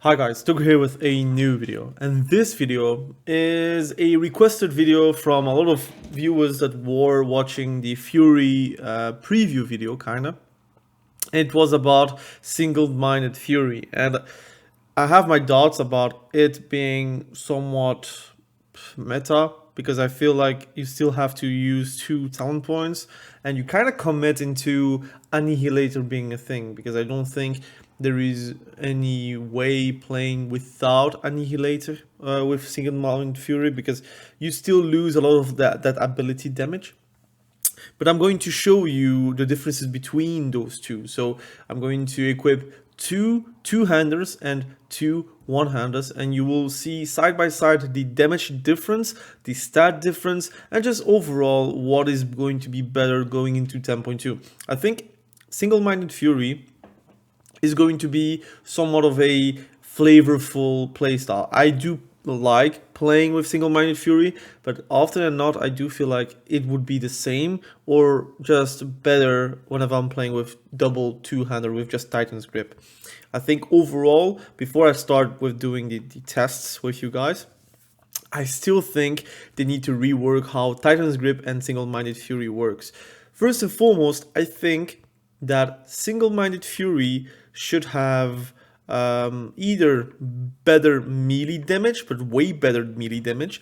Hi guys, Tug here with a new video, and this video is a requested video from a lot of viewers that were watching the Fury preview video, kinda. It was about single-minded Fury, and I have my doubts about it being somewhat meta, because I feel like you still have to use 2 talent points, and you kind of commit into Annihilator being a thing, because I don't think there is any way playing without Annihilator with single-minded Fury, because you still lose a lot of that ability damage. But I'm going to show you the differences between those two. So I'm going to equip two-handers and 2 one-handers, and you will see side by side the damage difference, the stat difference, and just overall what is going to be better going into 10.2. I think single-minded Fury is going to be somewhat of a flavorful playstyle. I do like playing with single-minded Fury, but often than not, I do feel like it would be the same or just better whenever I'm playing with double two-hander with just Titan's Grip. I think overall, before I start with doing the tests with you guys, I still think they need to rework how Titan's Grip and single-minded Fury works. First and foremost, I think that single-minded Fury should have either better melee damage, but way better melee damage,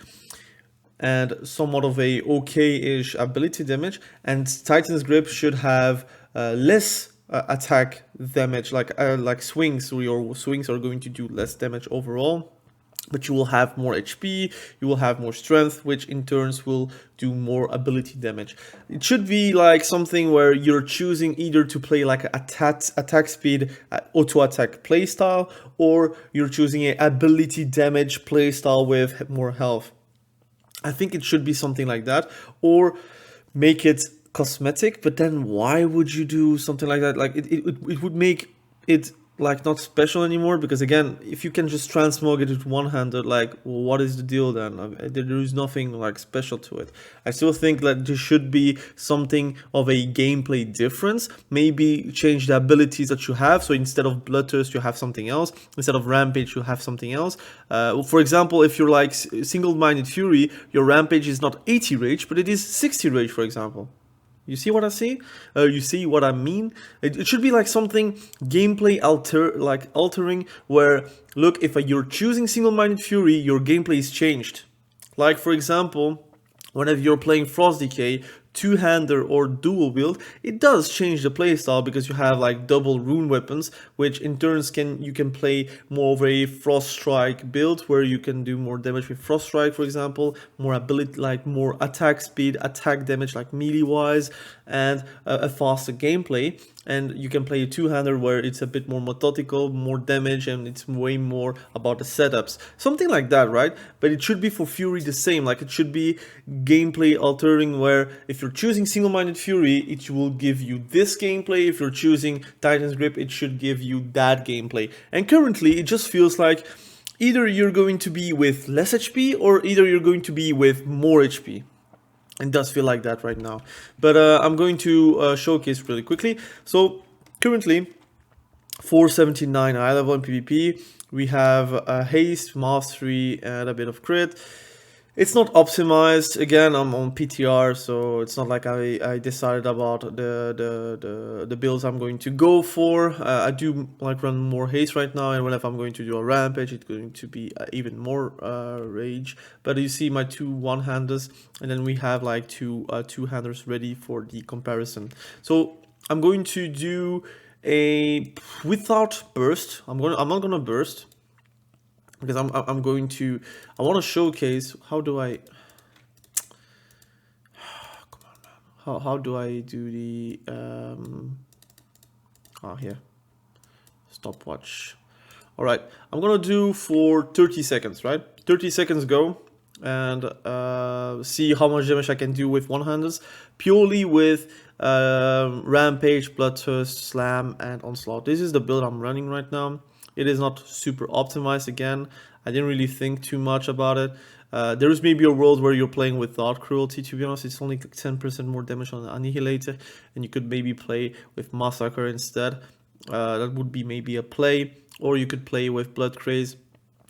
and somewhat of a okay-ish ability damage, and Titan's Grip should have less attack damage, like swings, so your swings are going to do less damage overall. But you will have more HP, you will have more strength, which in turns will do more ability damage. It should be like something where you're choosing either to play like an attack speed, auto attack playstyle, or you're choosing a ability damage playstyle with more health. I think it should be something like that, or make it cosmetic. But then why would you do something like that? Like it would make it like not special anymore, because again, if you can just transmog it with one-handed, like, well, what is the deal then? There is nothing like special to it. I still think that there should be something of a gameplay difference. Maybe change the abilities that you have, so instead of Bloodthirst you have something else, instead of Rampage you have something else. For example, if you're like single-minded Fury, your Rampage is not 80 rage, but it is 60 rage, for example. You see what I see? You see what I mean? It should be like something gameplay altering, where, look, if you're choosing single-minded Fury, your gameplay is changed. Like, for example, whenever you're playing Frost Decay, two-hander or dual wield, it does change the playstyle, because you have like double rune weapons, which in turns you can play more of a Frost Strike build, where you can do more damage with Frost Strike, for example, more ability, like more attack speed, attack damage, like melee wise, and a faster gameplay. And you can play a two-hander where it's a bit more methodical, more damage, and it's way more about the setups. Something like that, right? But it should be for Fury the same. Like, it should be gameplay altering, where if you're choosing single-minded Fury, it will give you this gameplay. If you're choosing Titan's Grip, it should give you that gameplay. And currently, it just feels like either you're going to be with less HP, or either you're going to be with more HP. It does feel like that right now. But I'm going to showcase really quickly. So currently, 479 high level in PvP. We have haste, mastery, and a bit of crit. It's not optimized. Again, I'm on PTR, so it's not like I decided about the builds I'm going to go for. I do like run more haste right now, and whenever I'm going to do a rampage, it's going to be even more rage. But you see my 2 one-handers, and then we have like 2 two-handers ready for the comparison. So I'm going to do a without burst. I'm not gonna burst, because I'm going to, I want to showcase how do I come on, man. How do I do the here, stopwatch. All right, I'm gonna do for 30 seconds, right? 30 seconds go, and see how much damage I can do with one-handers, purely with rampage, bloodthirst, slam, and onslaught. This is the build I'm running right now. It is not super optimized. Again, I didn't really think too much about it. There is maybe a world where you're playing without cruelty. To be honest, it's only 10% more damage on the annihilator, and you could maybe play with massacre instead. That would be maybe a play. or you could play with blood craze.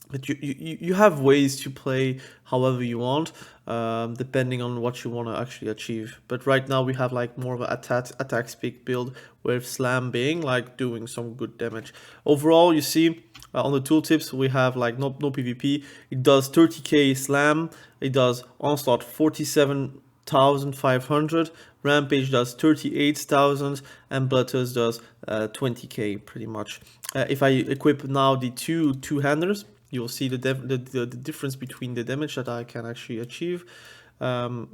But you have ways to play however you want, depending on what you want to actually achieve. But right now we have like more of an attack speed build, with slam being like doing some good damage. Overall, you see on the tooltips we have like no PvP. It does 30k slam. It does onslaught 47,500. Rampage does 38,000, and Bloodthirst does 20k pretty much. If I equip now the two-handers, you'll see the difference between the damage that I can actually achieve. Again,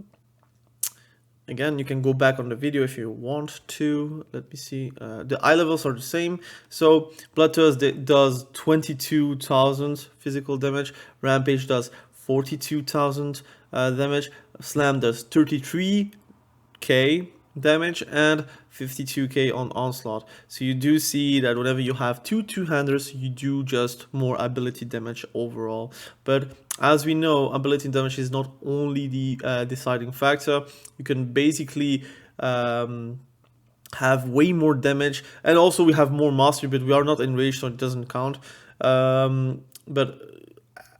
you can go back on the video if you want to. Let me see. The eye levels are the same. So Bloodthirst does 22,000 physical damage. Rampage does 42,000 damage. Slam does 33k damage and 52k on onslaught. So you do see that whenever you have two-handers, you do just more ability damage overall. But as we know, ability damage is not only the deciding factor. You can basically have way more damage, and also we have more mastery, but we are not enraged, so it doesn't count. But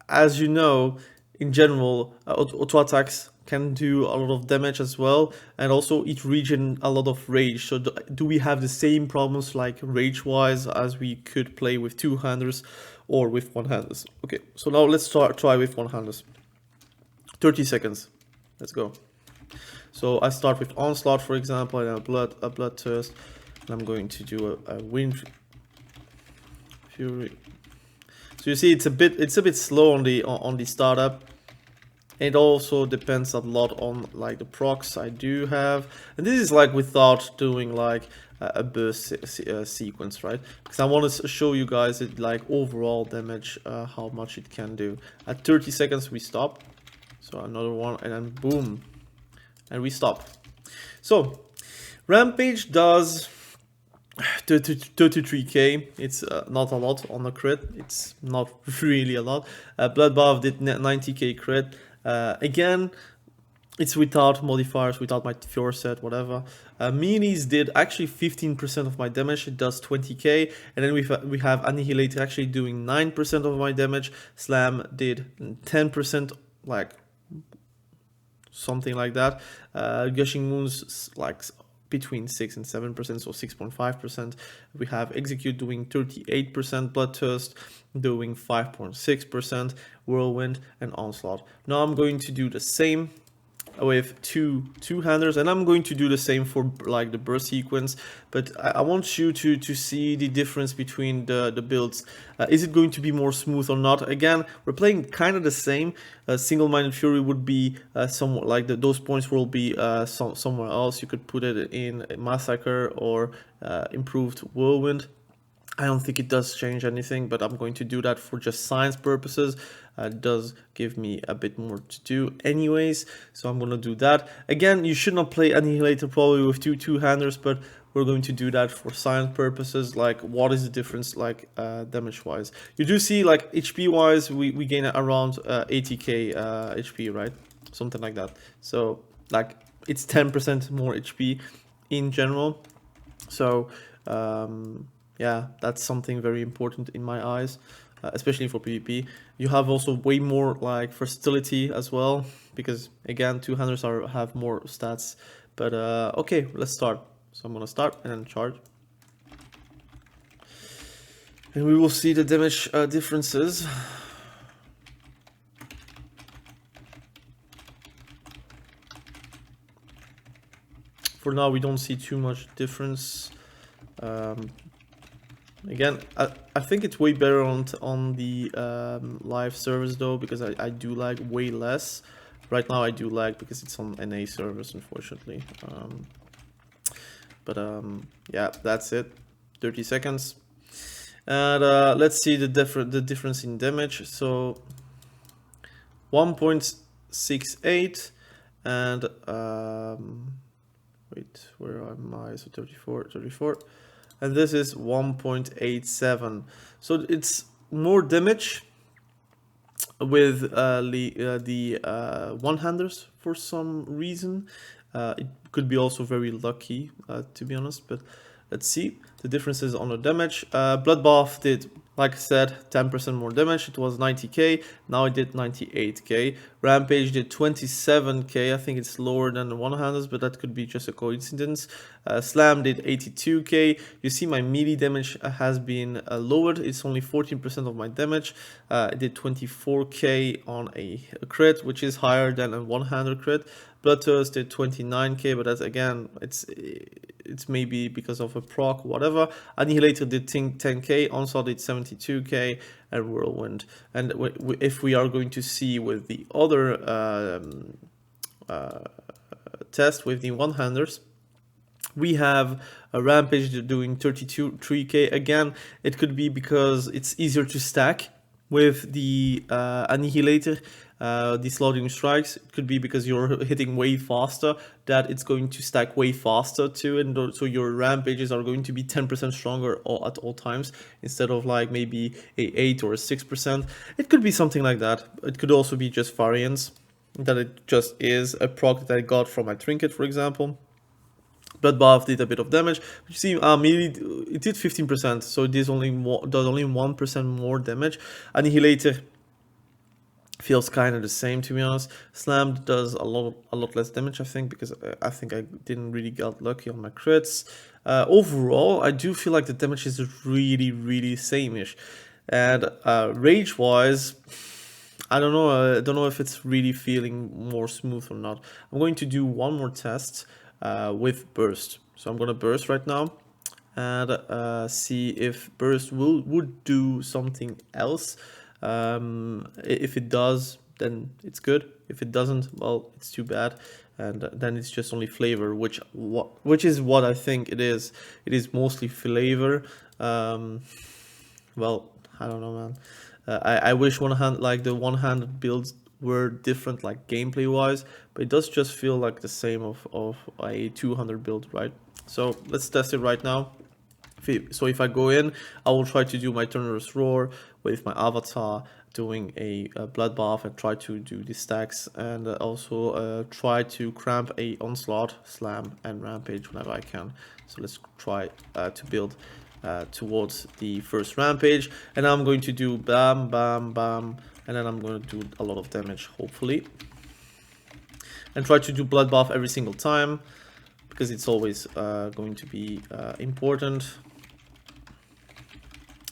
as you know, in general, auto attacks can do a lot of damage as well, and also it regen a lot of rage. So do we have the same problems like rage wise as we could play with two-handers or with one-handers? Okay, so now let's try with one-handers. 30 seconds. Let's go. So I start with onslaught, for example, and a bloodthirst, and I'm going to do a wind fury. So you see it's a bit slow on the startup. It also depends a lot on like the procs I do have, and this is like without doing like a burst sequence, right? Because I want to show you guys it like overall damage, how much it can do. At 30 seconds we stop, so another one, and then boom, and we stop. So Rampage does 33k. It's not a lot on the crit. It's not really a lot. Bloodbath did 90k crit. Again, it's without modifiers, without my Fjord set, whatever. Minis did actually 15% of my damage. It does 20k, and then we have Annihilator actually doing 9% of my damage. Slam did 10%, like something like that. Gushing Wounds like between 6 and 7%, so 6.5%. We have Execute doing 38%, Bloodthirst doing 5.6%, Whirlwind, and Onslaught. Now I'm going to do the same with two-handers, and I'm going to do the same for like the burst sequence, but I want you to see the difference between the builds. Is it going to be more smooth or not? Again, we're playing kind of the same. Single-minded fury would be somewhat like those points will be somewhere else. You could put it in massacre or improved whirlwind. I don't think it does change anything, but I'm going to do that for just science purposes. It does give me a bit more to do anyways, so I'm going to do that. Again, you should not play Annihilator probably with two-handers, but we're going to do that for science purposes. Like, what is the difference, like, damage-wise? You do see, like, HP-wise, we gain around 80k HP, right? Something like that. So, like, it's 10% more HP in general. So, yeah, that's something very important in my eyes, especially for PvP. You have also way more like versatility as well, because again, two-handers have more stats. But okay, let's start. So I'm gonna start and then charge, and we will see the damage differences. For now, we don't see too much difference. Again, I think it's way better on the live servers though, because I do lag way less. Right now I do lag because it's on NA servers, unfortunately. Yeah, that's it. 30 seconds. And let's see the difference in damage. So 1.68 and wait, where am I? So 34. And this is 1.87. So it's more damage with the one-handers for some reason. It could be also very lucky, to be honest, but let's see. the differences on the damage. Bloodbath did, like I said, 10% more damage. It was 90k, now it did 98k. Rampage did 27k. I think it's lower than the one-handers, but that could be just a coincidence. Slam did 82k. You see my melee damage has been lowered. It's only 14% of my damage. It did 24k on a crit, which is higher than a one-hander crit. Bloodthirst did 29k, but that's again, it's maybe because of a proc, whatever. Annihilator did 10k, Onslaught did 72k, and Whirlwind. And if we are going to see with the other test with the one-handers, we have a Rampage doing 3k. Again, it could be because it's easier to stack with the Annihilator, the sliding strikes. It could be because you're hitting way faster, that it's going to stack way faster too, and so your Rampages are going to be 10% stronger at all times, instead of like maybe a 8 or a 6%. It could be something like that. It could also be just variance, that it just is a proc that I got from my trinket, for example. Bloodbath did a bit of damage. You see, it did 15%, so it does only 1% more damage. Annihilator feels kind of the same, to be honest. Slam does a lot less damage, I think, because I think I didn't really get lucky on my crits. Overall, I do feel like the damage is really same-ish. And rage-wise, I don't know if it's really feeling more smooth or not. I'm going to do one more test with burst. So I'm gonna burst right now and see if burst would do something else. If it does, then it's good. If it doesn't, well, it's too bad, and then it's just only flavor, which is what I think it is. It is mostly flavor. Well, I don't know, man. I wish the one-handed builds were different, like gameplay wise, but it does just feel like the same of a 200 build, right? So let's test it right now. So if I go in, I will try to do my Thunderous Roar with my avatar, doing a bloodbath, and try to do the stacks, and also try to cramp a onslaught, slam, and rampage whenever I can. So let's try to build towards the first rampage, and I'm going to do bam, bam, bam, and then I'm going to do a lot of damage, hopefully, and try to do bloodbath every single time, because it's always going to be important.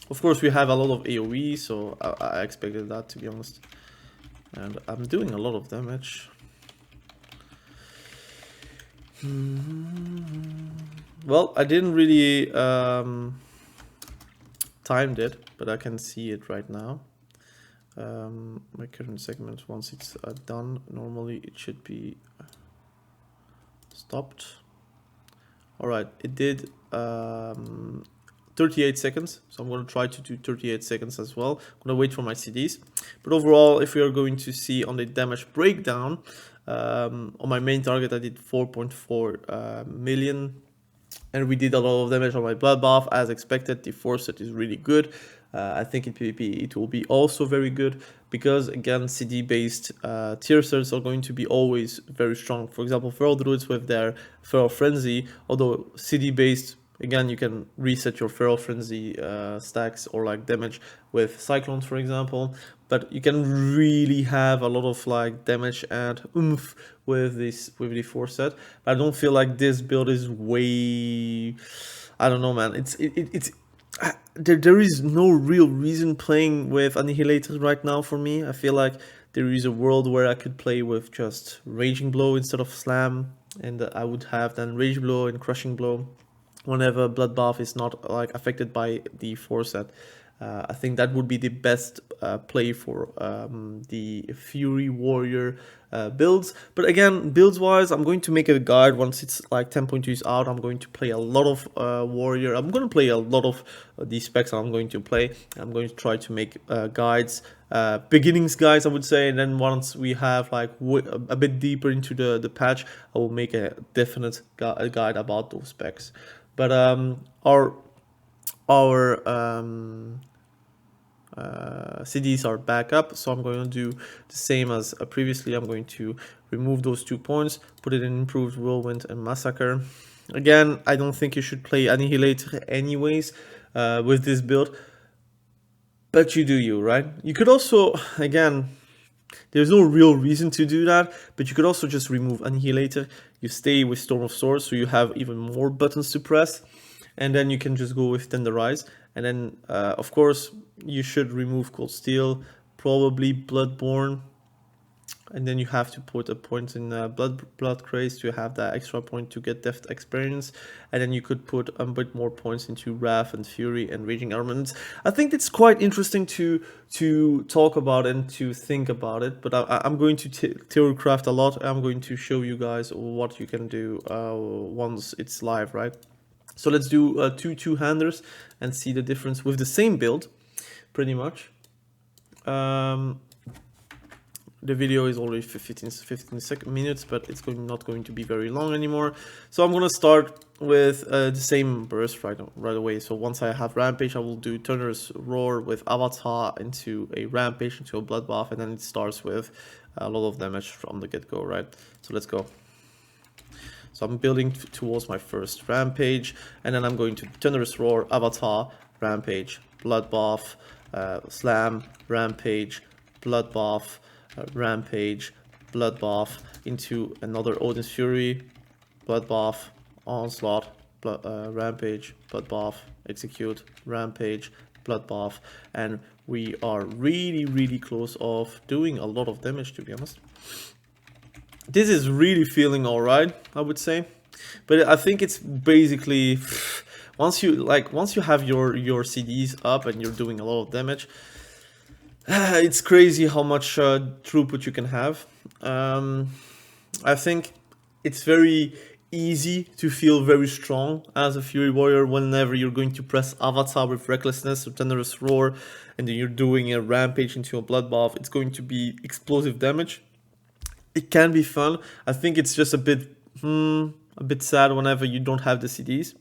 Of course, we have a lot of AoE, so I expected that, to be honest, and I'm doing a lot of damage. Well, I didn't really timed it, but I can see it right now. My current segment, once it's done, normally it should be stopped. All right, it did 38 seconds, so I'm going to try to do 38 seconds as well. I'm going to wait for my CDs, but overall, if we are going to see on the damage breakdown, on my main target I did 4.4 million, and we did a lot of damage on my bloodbath as expected. The force set is really good. I think in PvP it will be also very good, because again, CD based tier sets are going to be always very strong. For example, feral druids with their feral frenzy, although CD based, again, you can reset your feral frenzy stacks or like damage with cyclones, for example, but you can really have a lot of like damage and oomph with the force set. But I don't feel like this build is way, I don't know, man. There is no real reason playing with Annihilator right now for me. I feel like there is a world where I could play with just Raging Blow instead of Slam, and I would have then Rage Blow and Crushing Blow whenever Bloodbath is not like affected by the force set. I think that would be the best play for the Fury Warrior builds. But again, builds wise, I'm going to make a guide once it's like 10.2 is out. I'm going to play a lot of Warrior. I'm going to play a lot of the specs I'm going to play. I'm going to try to make guides, beginnings guides, I would say, and then once we have like a bit deeper into the patch, I will make a definite guide about those specs. But our CDs are back up, so I'm going to do the same as previously. I'm going to remove those 2 points, put it in improved whirlwind and massacre, Again, I don't think you should play Annihilator anyways with this build, but you do you, right? You could also, again, there's no real reason to do that, but you could also just remove Annihilator. You stay with Storm of Swords, so you have even more buttons to press, and then you can just go with Tenderize. And then, of course, you should remove Cold Steel, probably Bloodborne, and then you have to put a point in Blood Craze to have that extra point to get Deft Experience, and then you could put a bit more points into Wrath and Fury and Raging Armaments. I think it's quite interesting to talk about and to think about it, but I'm going to theorycraft a lot. I'm going to show you guys what you can do once it's live, right? So let's do two two-handers and see the difference with the same build, pretty much. The video is already 15 minutes, but it's not going to be very long anymore. So I'm going to start with the same burst right away. So once I have Rampage, I will do Thunderous Roar with Avatar into a Rampage, into a Bloodbath, and then it starts with a lot of damage from the get-go, right? So let's go. So I'm building towards my first Rampage, and then I'm going to Thunderous Roar, Avatar, Rampage, Bloodbath, Slam, Rampage, Bloodbath, Rampage, Bloodbath, into another Odin's Fury, Bloodbath, Onslaught, Rampage, Bloodbath, Execute, Rampage, Bloodbath, and we are really close of doing a lot of damage, to be honest. This is really feeling alright, I would say, but I think it's basically once you have your CDs up and you're doing a lot of damage, it's crazy how much throughput you can have. I think it's very easy to feel very strong as a Fury Warrior whenever you're going to press Avatar with Recklessness or Thunderous Roar, and then you're doing a Rampage into a Bloodbath. It's going to be explosive damage. It can be fun. I think it's just a bit sad whenever you don't have the CDs.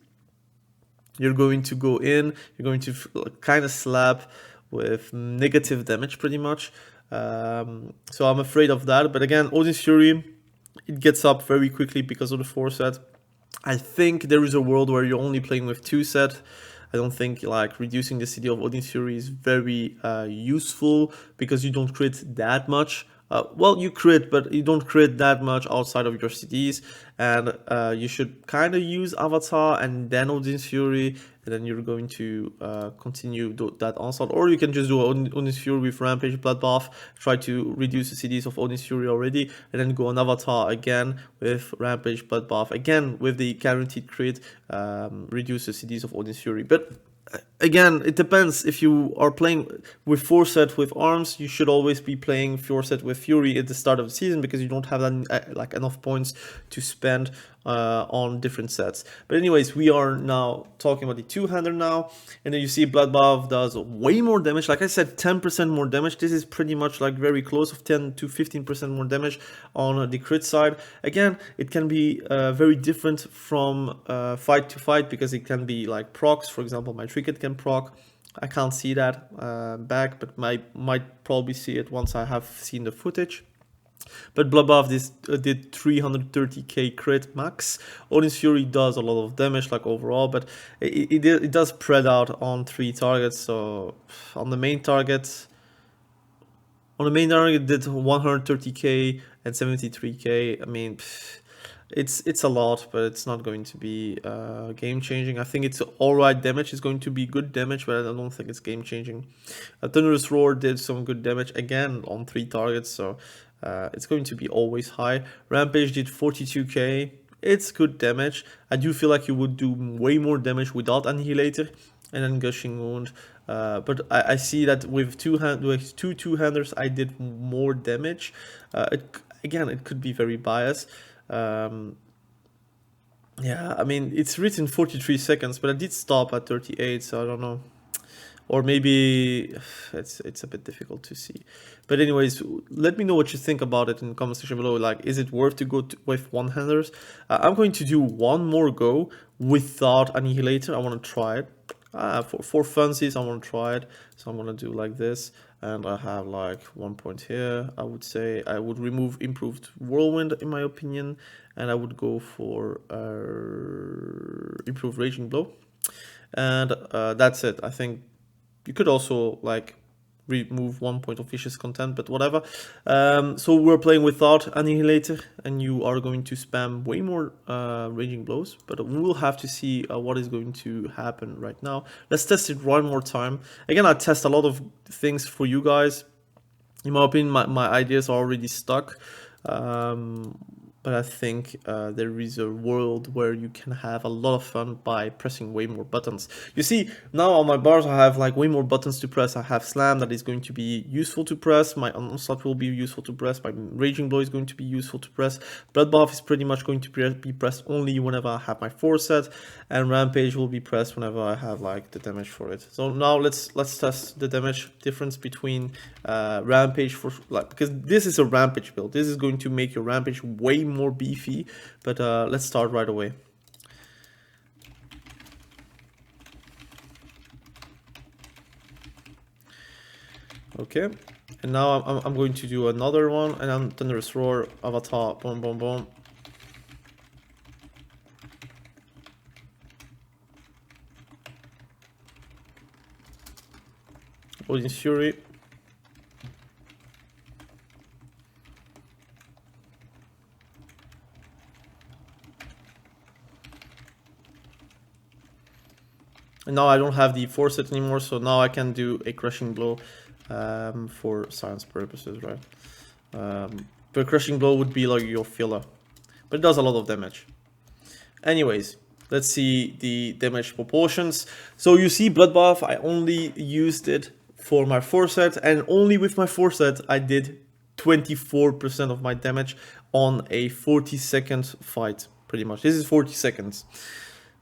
You're going to go in, you're going to kind of slap with negative damage pretty much. So I'm afraid of that. But again, Odin's Fury, it gets up very quickly because of the 4-set. I think there is a world where you're only playing with 2-set. I don't think like reducing the CD of Odin's Fury is very useful because you don't crit that much. Well, you crit, but you don't crit that much outside of your CDs, and you should kind of use Avatar and then Odin's Fury, and then you're going to continue that onslaught, or you can just do Odin's Fury with Rampage, Bloodbath, try to reduce the CDs of Odin's Fury already, and then go on Avatar again with Rampage, Bloodbath, again with the guaranteed crit, reduce the CDs of Odin's Fury. But again, it depends. If you are playing with 4-set with arms, you should always be playing 4-set with Fury at the start of the season because you don't have that, like enough points to spend on different sets. But anyways, we are now talking about the two-hander now, and then you see Bloodbath does way more damage. Like I said, 10% more damage. This is pretty much like very close of 10 to 15% more damage on the crit side. Again, it can be very different from fight to fight because it can be like procs. For example, my Trinket can proc. I can't see that back, but might probably see it once I have seen the footage. But Bloodbath did 330k crit max. Odin's Fury does a lot of damage, like overall, but it does spread out on 3 targets. So on the main target, it did 130k and 73k. I mean, it's a lot, but it's not going to be game changing. I think it's alright damage. It's going to be good damage, but I don't think it's game changing. Thunderous Roar did some good damage again on 3 targets, so it's going to be always high. Rampage did 42k. It's good damage. I do feel like you would do way more damage without Annihilator and then Gushing Wound. But I see that with two two-handers, I did more damage. Again, it could be very biased. Yeah, I mean, it's written 43 seconds, but I did stop at 38, so I don't know. Or maybe it's a bit difficult to see. But anyways, let me know what you think about it in the comment section below. Like, is it worth to go with one-handers? I'm going to do one more go without Annihilator. I want to try it. for funsies, I want to try it. So I'm gonna do like this, and I have like 1 point here. I would say I would remove improved whirlwind in my opinion, and I would go for improved raging blow, and that's it. I think you could also like remove 1 point of vicious content, but whatever. So we're playing without annihilator, and you are going to spam way more raging blows, but we'll have to see what is going to happen right now. Let's test it one more time. Again, I test a lot of things for you guys. In my opinion, my ideas are already stuck. But I think there is a world where you can have a lot of fun by pressing way more buttons. You see, now on my bars I have like way more buttons to press. I have slam that is going to be useful to press, my onslaught will be useful to press, my raging blow is going to be useful to press, blood buff is pretty much going to be pressed only whenever I have my forset, and rampage will be pressed whenever I have like the damage for it. So now let's test the damage difference between rampage for like, because this is a rampage build. This is going to make your rampage way more beefy, but let's start right away. Okay, and now I'm going to do another one, and I'm Thunderous Roar, Avatar, boom, boom, boom. Odin's Fury. And now I don't have the forset anymore, so now I can do a crushing blow for science purposes, right? But crushing blow would be like your filler, but it does a lot of damage. Anyways, let's see the damage proportions. So you see blood buff, I only used it for my forset, and only with my forset I did 24% of my damage on a 40-second fight, pretty much. This is 40 seconds.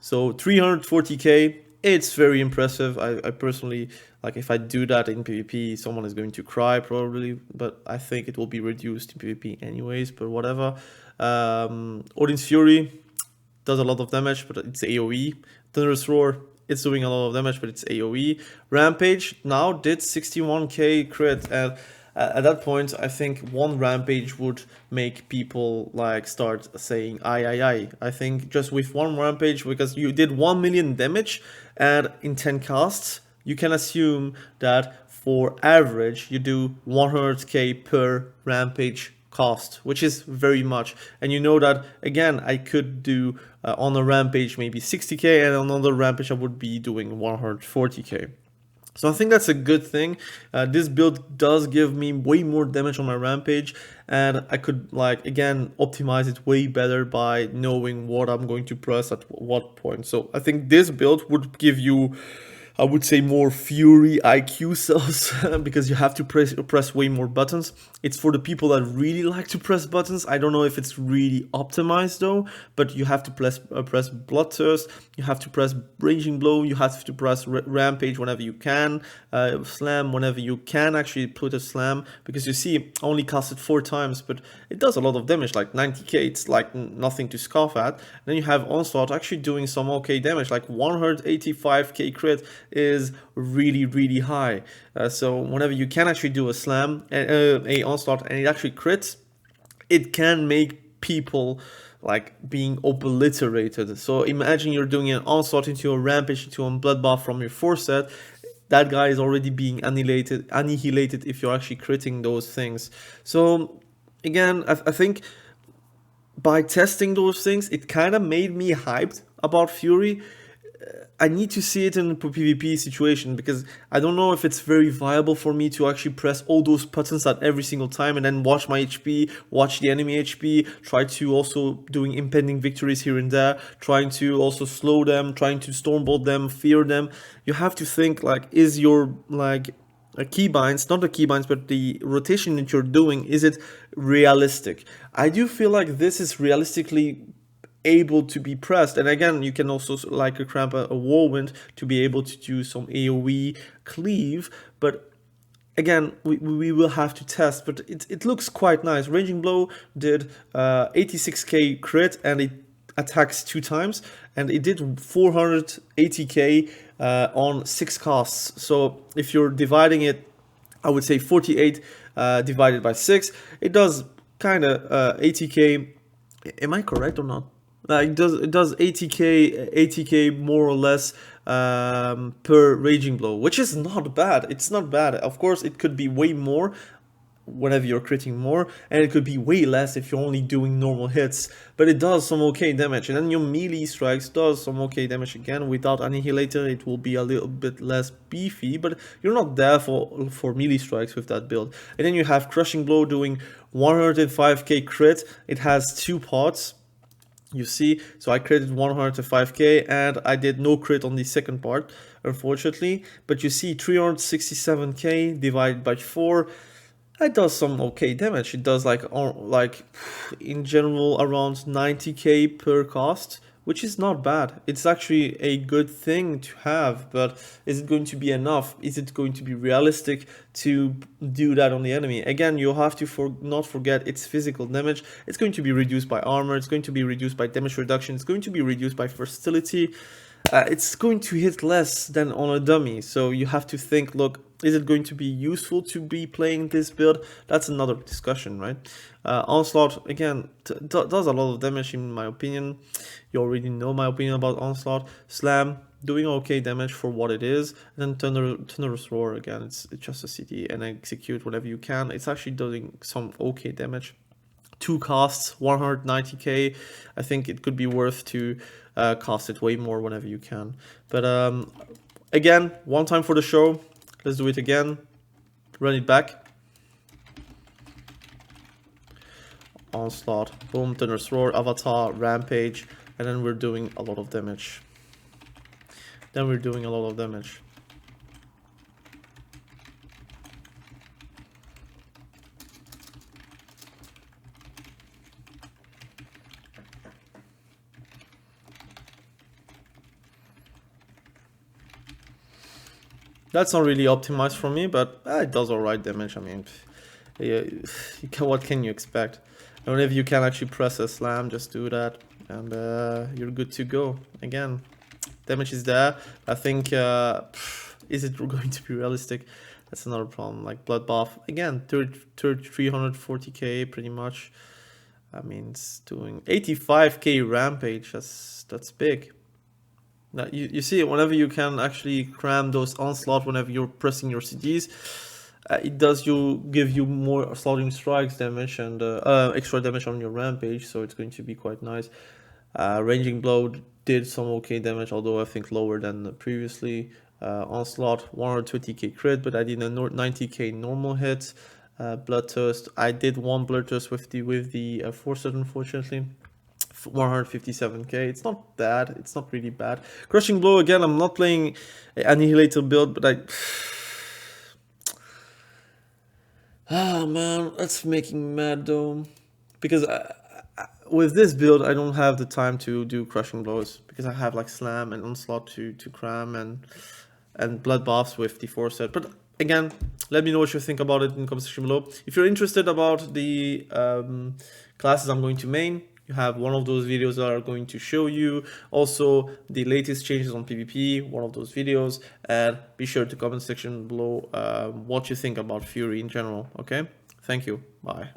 So 340k, it's very impressive. I personally, like, if I do that in PvP, someone is going to cry probably, but I think it will be reduced in PvP anyways, but whatever. Odin's Fury does a lot of damage, but it's AoE. Thunderous Roar, it's doing a lot of damage, but it's AoE. Rampage now did 61k crit, and at that point, I think one rampage would make people like start saying aye. I think just with one rampage, because you did 1 million damage and in 10 casts, you can assume that for average you do 100k per rampage cost, which is very much. And you know that again, I could do on a rampage maybe 60k, and on another rampage I would be doing 140k. So I think that's a good thing. This build does give me way more damage on my rampage, and I could, like, again, optimize it way better by knowing what I'm going to press at what point. So I think this build would give you, I would say, more fury IQ cells because you have to press way more buttons. It's for the people that really like to press buttons. I don't know if it's really optimized though, but you have to press Bloodthirst, you have to press Raging Blow, you have to press Rampage whenever you can, Slam whenever you can actually put a Slam, because you see, I only cast it 4 times, but it does a lot of damage, like 90k, it's like nothing to scoff at. And then you have Onslaught actually doing some okay damage, like 185k crit is really high. So whenever you can actually do a slam, a onslaught, and it actually crits, it can make people like being obliterated. So imagine you're doing an onslaught into a rampage into a blood buff from your forset. That guy is already being annihilated if you're actually critting those things. So again, I think by testing those things, it kind of made me hyped about Fury. I need to see it in a PvP situation, because I don't know if it's very viable for me to actually press all those buttons at every single time and then watch my HP, watch the enemy HP, try to also doing impending victories here and there, trying to also slow them, trying to stormbolt them, fear them. You have to think, like, is your, like, keybinds, not the keybinds, but the rotation that you're doing, is it realistic? I do feel like this is realistically able to be pressed, and again, you can also like cramp a whirlwind to be able to do some AoE cleave, but again, we will have to test, but it looks quite nice. Raging Blow did 86k crit, and it attacks 2 times, and it did 480k on 6 casts. So if you're dividing it, I would say 48 divided by 6, it does kind of 80k. Am I correct or not? It does 80k more or less per raging blow, which is not bad. It's not bad. Of course, it could be way more whenever you're critting more, and it could be way less if you're only doing normal hits, but it does some okay damage. And then your melee strikes does some okay damage again. Without Annihilator, it will be a little bit less beefy, but you're not there for melee strikes with that build. And then you have Crushing Blow doing 105k crit. It has 2 parts, you see. So I critted 105k and I did no crit on the second part, unfortunately. But you see 367k divided by 4. It does some okay damage. It does like in general around 90k per cast, which is not bad. It's actually a good thing to have, but is it going to be enough? Is it going to be realistic to do that on the enemy? Again, you have to not forget its physical damage. It's going to be reduced by armor. It's going to be reduced by damage reduction. It's going to be reduced by versatility. It's going to hit less than on a dummy. So you have to think, look, is it going to be useful to be playing this build? That's another discussion, right? Onslaught, again, does a lot of damage in my opinion. You already know my opinion about Onslaught. Slam, doing okay damage for what it is. And then Thunderous Roar, again, it's just a CD and execute whatever you can. It's actually doing some okay damage. 2 casts, 190k. I think it could be worth to cast it way more whenever you can. But again, one time for the show. Let's do it again. Run it back. Onslaught, boom, Thunderous Roar, Avatar, Rampage, and then we're doing a lot of damage. That's not really optimized for me, but it does alright damage. I mean, what can you expect? And whenever you can actually press a slam, just do that, and you're good to go. Again, damage is there. I think, is it going to be realistic? That's another problem. Like Bloodbath, again, 340k pretty much. I mean, it's doing 85k Rampage. That's big. Now, you see, whenever you can actually cram those Onslaught whenever you're pressing your CDs, it does give you more slaughtering strikes damage and extra damage on your Rampage, so it's going to be quite nice. Ranging Blow did some okay damage, although I think lower than previously. Onslaught, 120k crit, but I did a 90k normal hit. Bloodthirst, I did 1 Bloodthirst with the Forces, unfortunately. 157k. It's not bad. It's not really bad. Crushing Blow, again, I'm not playing Annihilator build, but man, that's making me mad though, because with this build I don't have the time to do Crushing Blows, because I have like Slam and Onslaught to cram and Bloodbaths with the Forset. But again, let me know what you think about it in the comment section below. If you're interested about the classes I'm going to main, you have one of those videos that are going to show you also the latest changes on PvP, one of those videos, and be sure to comment section below what you think about Fury in general. Okay, thank you, bye.